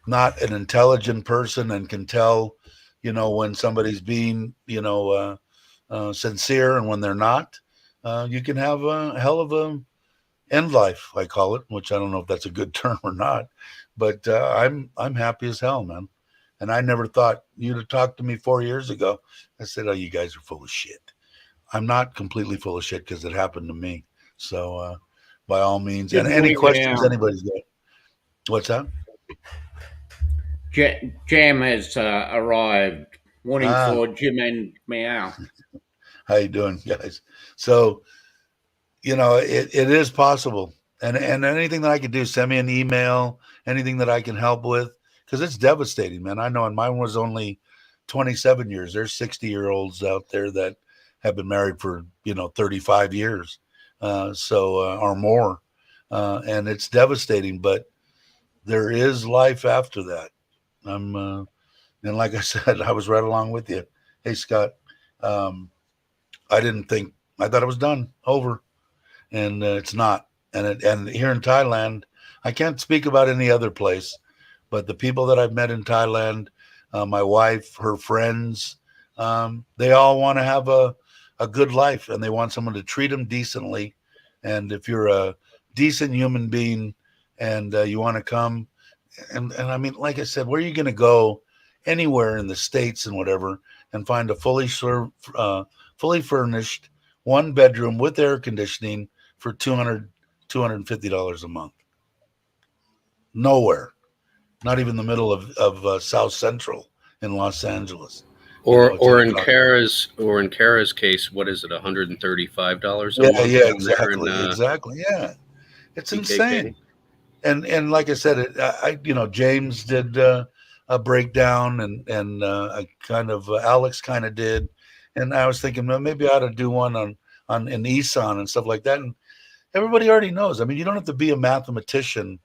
not an intelligent person and can tell, when somebody's being, sincere and when they're not. You can have a hell of a end life, I call it, which I don't know if that's a good term or not, but I'm happy as hell, man. And I never thought you'd have talked to me 4 years ago. I said, oh, you guys are full of shit. I'm not completely full of shit because it happened to me. So by all means, and any questions anybody's got. What's that? Jam has arrived. Morning for Jim and Meow. How you doing, guys? So, it is possible. And anything that I can do, send me an email, anything that I can help with, because it's devastating, man. I know, and mine was only 27 years. There's 60-year-olds out there that have been married for 35 years, or more, and it's devastating. But there is life after that. And like I said, I was right along with you. Hey, Scott, I thought it was done, over, and it's not. And here in Thailand, I can't speak about any other place, but the people that I've met in Thailand, my wife, her friends, they all want to have a good life, and they want someone to treat them decently. And if you're a decent human being and you want to come, and I mean, like I said, where are you going to go anywhere in the States and whatever and find a fully furnished 1-bedroom with air conditioning for $250 a month? Nowhere. Not even the middle of South Central in Los Angeles. Or in Kara's case, what is it, $135 a month? Yeah, exactly. Yeah, it's insane. And like I said, James did a breakdown, and I kind of Alex kind of did, and I was thinking, well, maybe I ought to do one on in Isan and stuff like that. And everybody already knows. I mean, you don't have to be a mathematician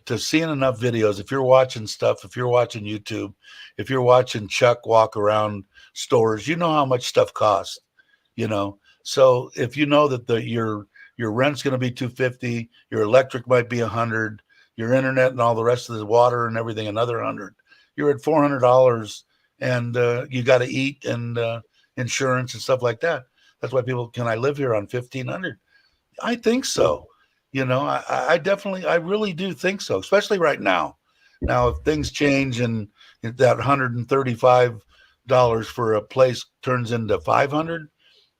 to seeing enough videos. If you're watching stuff, if you're watching YouTube, if you're watching Chuck walk around stores, you know how much stuff costs, So if you know that your rent's going to be $250, your electric might be $100, your internet and all the rest of the water and everything another $100, you're at $400, and you got to eat and insurance and stuff like that. That's why people, can I live here on $1,500? I think so. I really do think so, especially right now. Now, if things change and that $135 for a place turns into $500,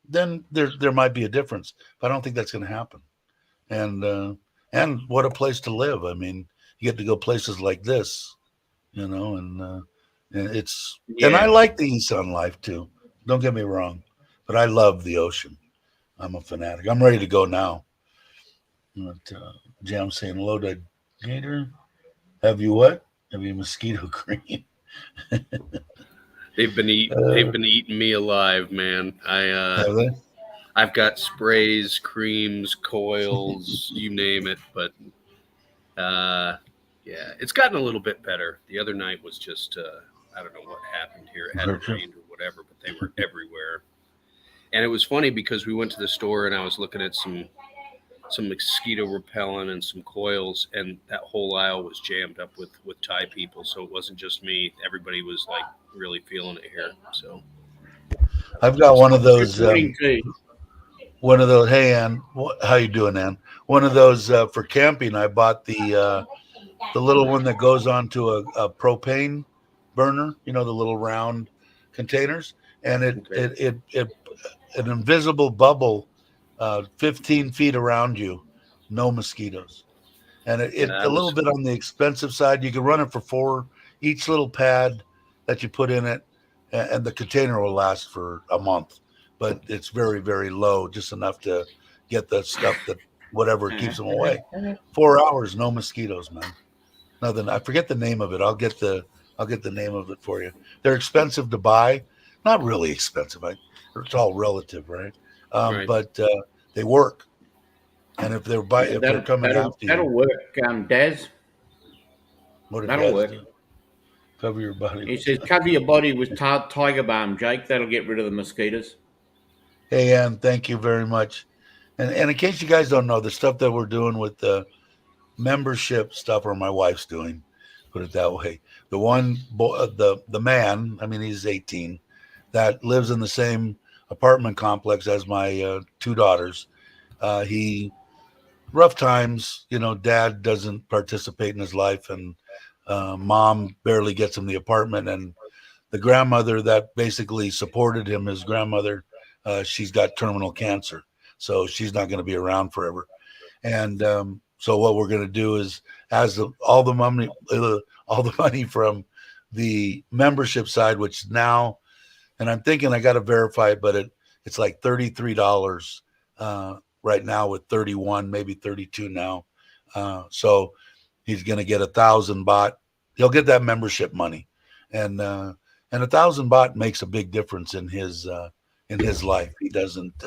then there might be a difference. But I don't think that's going to happen. And what a place to live. I mean, you get to go places like this, and it's, and I like the Isan life too. Don't get me wrong, but I love the ocean. I'm a fanatic. I'm ready to go now. But Jam saying hello to Gator. Have you what? Have you mosquito cream? They've been eating me alive, man. Have they? I've got sprays, creams, coils, you name it. But yeah, it's gotten a little bit better. The other night was just I don't know what happened here. It hadn't rained or whatever, but they were everywhere. And it was funny because we went to the store and I was looking at some mosquito repellent and some coils, and that whole aisle was jammed up with Thai people. So it wasn't just me. Everybody was like really feeling it here. So I've got one of those. Hey, Ann, how you doing, Ann? One of those for camping. I bought the the little one that goes onto a propane burner, you know, the little round containers, and it an invisible bubble 15 feet around you, no mosquitoes. And Yeah, a that little was bit on the expensive side. You can run it for 4 each little pad that you put in it, and the container will last for a month, but it's very, very low, just enough to get the stuff that whatever keeps them away. 4 hours, no mosquitoes, man. Nothing. I forget the name of it. I'll get the name of it for you. They're expensive to buy, not really expensive. It's all relative, right? right. But they work, and if they're coming after That'll you, work, Daz. what did That'll Daz work. do? Cover your body. He says, cover your body with tiger balm, Jake. That'll get rid of the mosquitoes. Hey, Ann, thank you very much. And in case you guys don't know, the stuff that we're doing with the membership stuff, or my wife's doing, put it that way. The one, the man, I mean, he's 18, that lives in the same apartment complex as my 2 daughters. He rough times, you know, dad doesn't participate in his life, and mom barely gets him the apartment, and the grandmother that basically supported him, his grandmother, she's got terminal cancer, so she's not going to be around forever. And so what we're going to do is, as all the money from the membership side, which now, and I'm thinking I got to verify it, but it's like $33 right now, with 31, maybe 32 now. So he's going to get 1,000 baht. He'll get that membership money, and 1,000 baht makes a big difference in his life. He doesn't,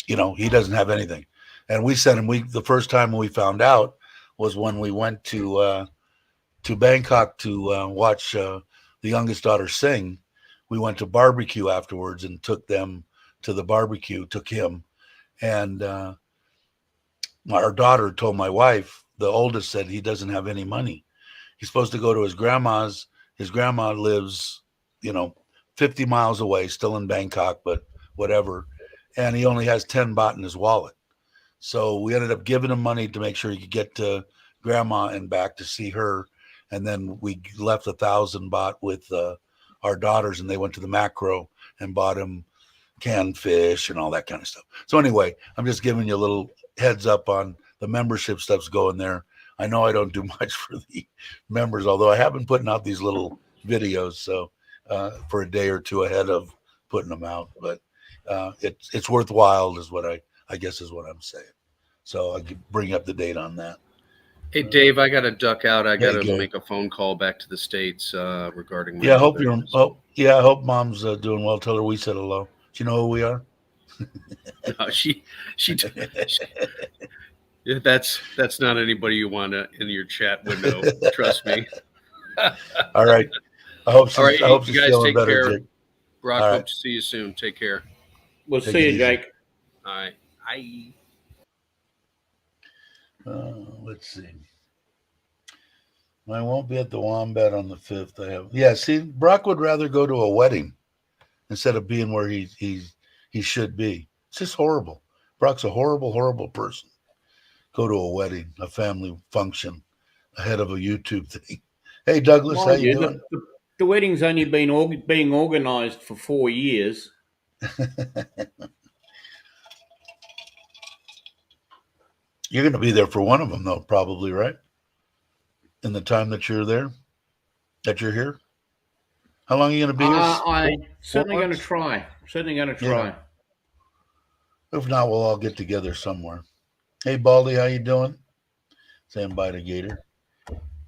you know, he doesn't have anything. And we sent him. The first time we found out was when we went to Bangkok to watch the youngest daughter sing. We went to barbecue afterwards and took them to the barbecue. Took him, and our daughter told my wife. The oldest said he doesn't have any money. He's supposed to go to his grandma's. His grandma lives, you know, 50 miles away, still in Bangkok, but whatever. And he only has 10 baht in his wallet. So we ended up giving him money to make sure he could get to grandma and back to see her. And then we left 1,000 baht with our daughters, and they went to the macro and bought him canned fish and all that kind of stuff. So anyway, I'm just giving you a little heads up on the membership stuff's going there. I know I don't do much for the members, although I have been putting out these little videos, so for a day or two ahead of putting them out. But it's worthwhile, is what I guess is what I'm saying. So I could bring up the date on that. Hey, Dave, I got to duck out. I got to go. make a phone call back to the States regarding my Yeah, I hope mother. you're. Oh, yeah, I hope mom's doing well. Tell her we said hello. Do you know who we are? No, she yeah, that's not anybody you want in your chat window. Trust me. All right. I hope she's, All right, I hope you she's guys feeling take better, care. Jake. Brock, All hope right. to see you soon. Take care. We'll Take see it you, easy. Jake. All right. Bye. Let's see. I won't be at the Wombat on the 5th. Yeah, see, Brock would rather go to a wedding instead of being where he should be. It's just horrible. Brock's a horrible, horrible person. Go to a wedding, a family function, ahead of a YouTube thing. Hey, Douglas, how Mind you you, doing? the wedding's only been being organised for 4 years. You're going to be there for one of them, though, probably, right? In the time that you're there, that you're here. How long are you going to be here? I'm certainly going to months? try. Certainly going to try. Yeah. If not, we'll all get together somewhere. Hey, Baldy, how you doing? Saying bye to Gator.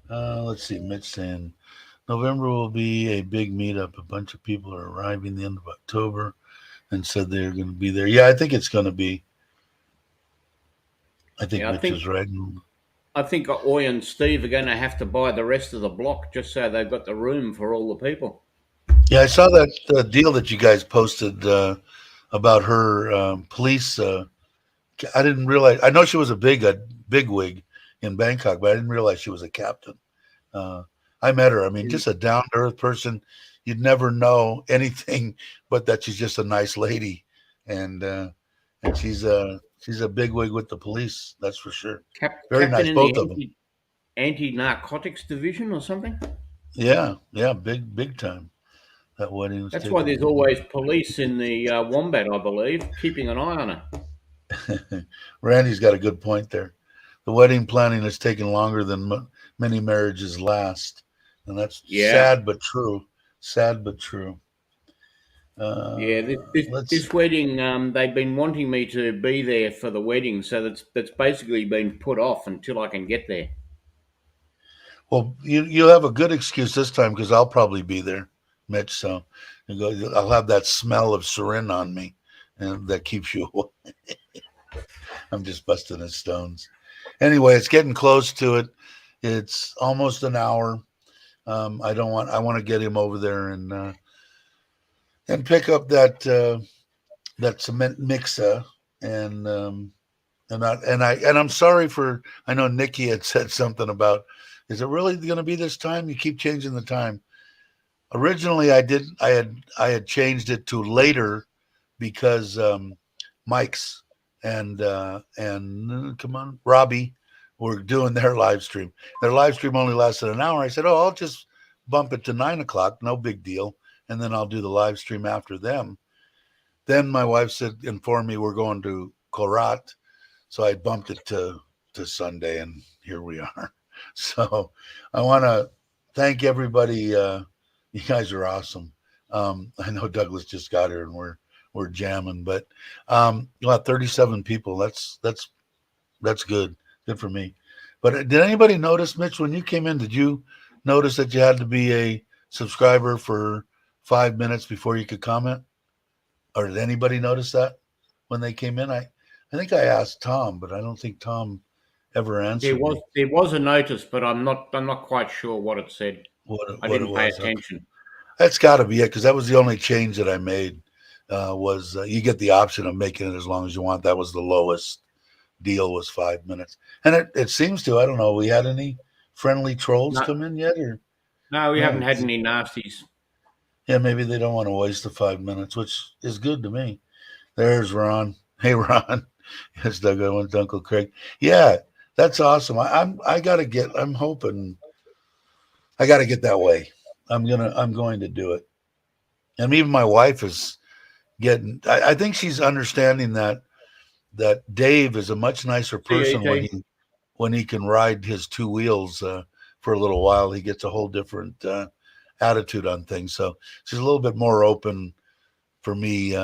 Let's see. Mitch saying November will be a big meetup. A bunch of people are arriving the end of October and said they're going to be there. Yeah, I think it's going to be. I think Mitch is right. I think Oy and Steve are going to have to buy the rest of the block just so they've got the room for all the people. Yeah, I saw that deal that you guys posted about her police. I didn't realize. I know she was a big wig in Bangkok, but I didn't realize she was a captain. I met her. I mean, just a down to earth person. You'd never know anything but that she's just a nice lady, and she's She's a bigwig with the police, that's for sure. Very Captain nice, in both the of them. anti-narcotics division or something. Yeah, big time. That wedding was That's why taken there's always police in the Wombat, I believe, keeping an eye on her. Randy's got a good point there. The wedding planning has taken longer than many marriages last, and that's Yeah, sad but true. Sad but true. yeah. Let's. This wedding, they've been wanting me to be there for the wedding, so that's basically been put off until I can get there. Well, you have a good excuse this time because I'll probably be there, Mitch. So I'll have that smell of sarin on me, and that keeps you away. I'm just busting his stones. Anyway, it's getting close to it. It's almost an hour. I don't want. I want to get him over there and pick up that cement mixer and I'm sorry for. I know Nikki had said something about. Is it really going to be this time? You keep changing the time. Originally, I had changed it to later because Mike's and come on, Robbie were doing their live stream. Their live stream only lasted an hour. I said, "Oh, I'll just bump it to 9 o'clock. No big deal." And then I'll do the live stream after them. Then my wife informed me we're going to Korat, so I bumped it to Sunday, and here we are. So I want to thank everybody. You guys are awesome. I know Douglas just got here, and we're jamming, but about 37 people. That's good. Good for me. But did anybody notice, Mitch, when you came in? Did you notice that you had to be a subscriber for 5 minutes before you could comment? Or did anybody notice that when they came in? I think I asked Tom, but I don't think Tom ever answered me There was a notice, but I'm not quite sure what it said. I what it didn't pay was. Okay. attention. That's got to be it because that was the only change that I made. Was you get the option of making it as long as you want. That was the lowest deal, was 5 minutes, and it seems to. I don't know. We had any friendly trolls No, come in yet, or no, we haven't no? had any nasties. Yeah, maybe they don't want to waste the 5 minutes, which is good to me. There's Ron. Hey, Ron. Yes, Doug. I went to Uncle Craig. Yeah, that's awesome. I gotta get. I'm hoping I gotta get that way. I'm going to do it. And even my wife is getting. I think she's understanding that Dave is a much nicer person CET. when he can ride his two wheels for a little while. He gets a whole different attitude on things. So she's a little bit more open for me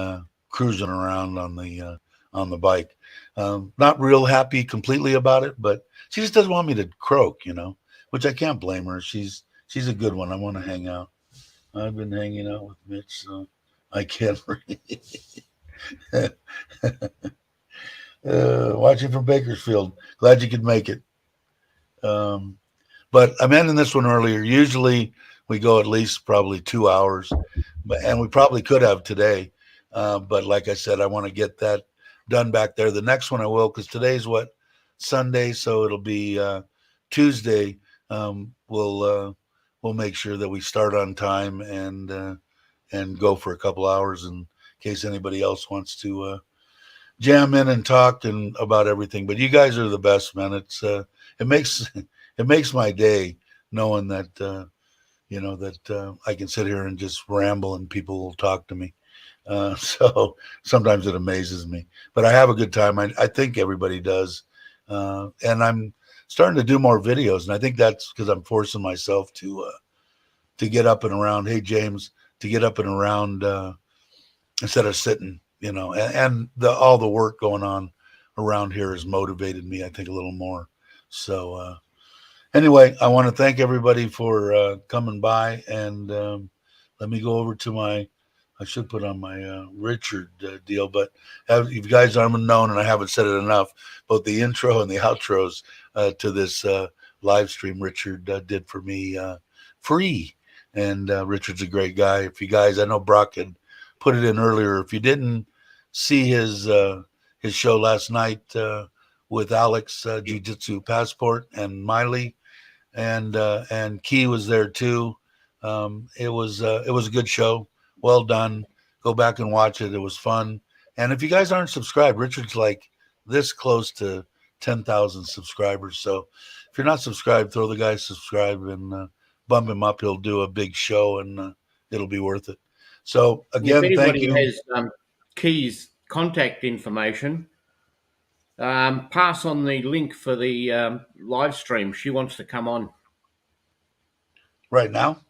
cruising around on the bike. Not real happy completely about it, but she just doesn't want me to croak, which I can't blame her. She's a good one. I want to hang out. I've been hanging out with Mitch, so I can't really. Watching from Bakersfield. Glad you could make it. But I'm ending this one earlier. Usually we go at least probably 2 hours, and we probably could have today. But like I said, I want to get that done back there. The next one I will, because today's Sunday, so it'll be Tuesday. We'll make sure that we start on time and go for a couple hours in case anybody else wants to jam in and talk and about everything. But you guys are the best, man. It makes my day knowing that that I can sit here and just ramble and people will talk to me. So sometimes it amazes me, but I have a good time. I think everybody does, and I'm starting to do more videos, and I think that's because I'm forcing myself to get up and around. Hey, James, to get up and around instead of sitting, and all the work going on around here has motivated me, I think, a little more. So anyway, I want to thank everybody for coming by, and let me go over to I should put on my Richard deal, but if you guys aren't known, and I haven't said it enough, both the intro and the outros to this live stream, Richard did for me free. And Richard's a great guy. If you guys, I know Brock had put it in earlier. If you didn't see his show last night with Alex, Jiu-Jitsu Passport, and Miley, and Key was there too. It was a good show. Well done. Go back and watch it. It was fun. And if you guys aren't subscribed, Richard's like this close to 10,000 subscribers. So if you're not subscribed, throw the guy subscribe and bump him up. He'll do a big show, and it'll be worth it. So If again, thank anybody you. has Key's contact information, pass on the link for the live stream. She wants to come on. Right now,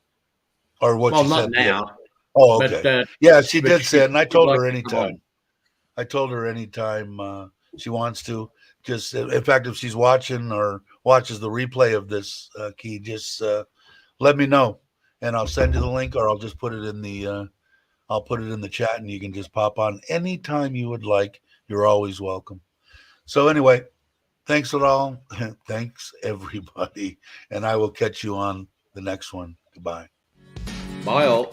or what Well, you not said? now. Oh, okay. But, Yeah, she but did say it, and I she'd told like her to come on. anytime. I told her anytime she wants to. Just, in fact, if she's watching or watches the replay of this, Key, just let me know, and I'll send you the link, or I'll just put it in the I'll put it in the chat, and you can just pop on anytime you would like. You're always welcome. So anyway, thanks at all. Thanks everybody, and I will catch you on the next one. Goodbye. Bye all.